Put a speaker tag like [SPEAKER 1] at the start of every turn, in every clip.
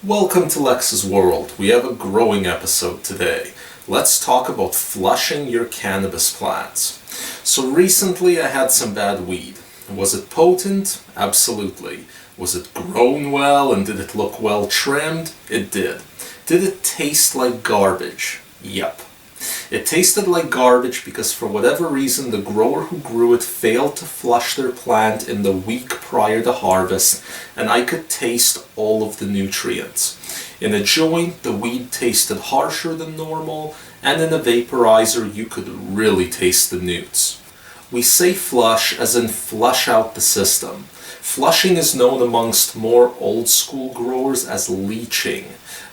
[SPEAKER 1] Welcome to Lex's World. We have a growing episode today. Let's talk about flushing your cannabis plants. So recently I had some bad weed. Was it potent? Absolutely. Was it grown well and did it look well trimmed? It did. Did it taste like garbage? Yep. It tasted like garbage because for whatever reason the grower who grew it failed to flush their plant in the week prior to harvest, and I could taste all of the nutrients. In a joint, the weed tasted harsher than normal, and in a vaporizer you could really taste the newts. We say flush as in flush out the system. Flushing is known amongst more old school growers as leaching,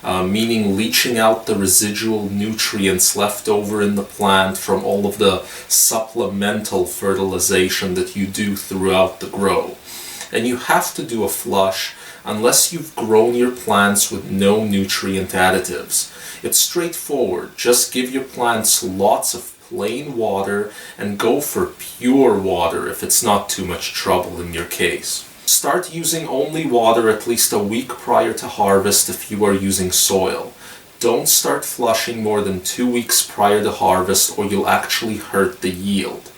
[SPEAKER 1] meaning leaching out the residual nutrients left over in the plant from all of the supplemental fertilization that you do throughout the grow. And you have to do a flush unless you've grown your plants with no nutrient additives. It's straightforward. Just give your plants lots of plain water and go for pure water if it's not too much trouble in your case. Start using only water at least a week prior to harvest if you are using soil. Don't start flushing more than 2 weeks prior to harvest or you'll actually hurt the yield.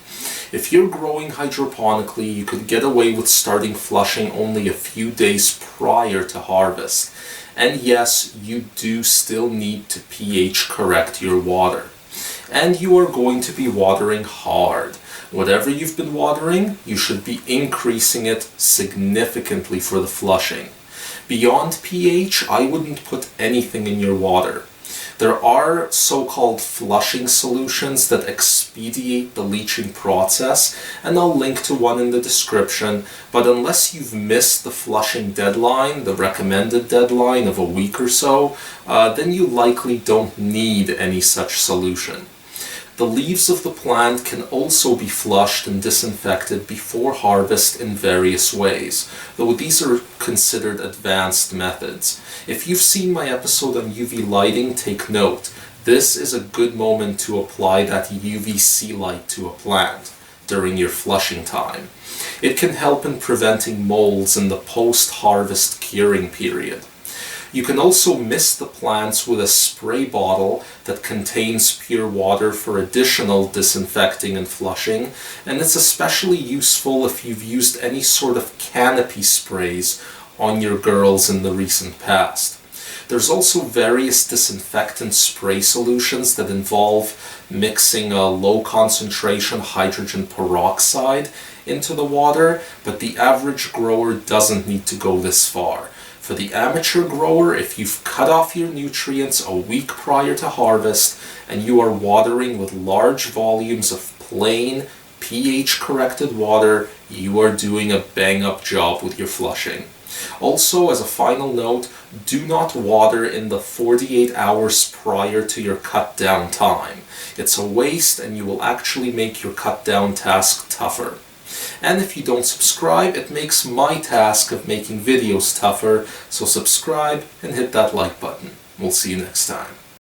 [SPEAKER 1] If you're growing hydroponically, you could get away with starting flushing only a few days prior to harvest. And yes, you do still need to pH correct your water. And you are going to be watering hard. Whatever you've been watering, you should be increasing it significantly for the flushing. Beyond pH, I wouldn't put anything in your water. There are so-called flushing solutions that expedite the leaching process, and I'll link to one in the description, but unless you've missed the flushing deadline, the recommended deadline of a week or so, then you likely don't need any such solution. The leaves of the plant can also be flushed and disinfected before harvest in various ways, though these are considered advanced methods. If you've seen my episode on UV lighting, take note. This is a good moment to apply that UVC light to a plant during your flushing time. It can help in preventing molds in the post-harvest curing period. You can also mist the plants with a spray bottle that contains pure water for additional disinfecting and flushing, and it's especially useful if you've used any sort of canopy sprays on your girls in the recent past. There's also various disinfectant spray solutions that involve mixing a low concentration hydrogen peroxide into the water, but the average grower doesn't need to go this far. For the amateur grower, if you've cut off your nutrients a week prior to harvest and you are watering with large volumes of plain, pH-corrected water, you are doing a bang-up job with your flushing. Also, as a final note, do not water in the 48 hours prior to your cut-down time. It's a waste and you will actually make your cut-down task tougher. And if you don't subscribe, it makes my task of making videos tougher, so subscribe and hit that like button. We'll see you next time.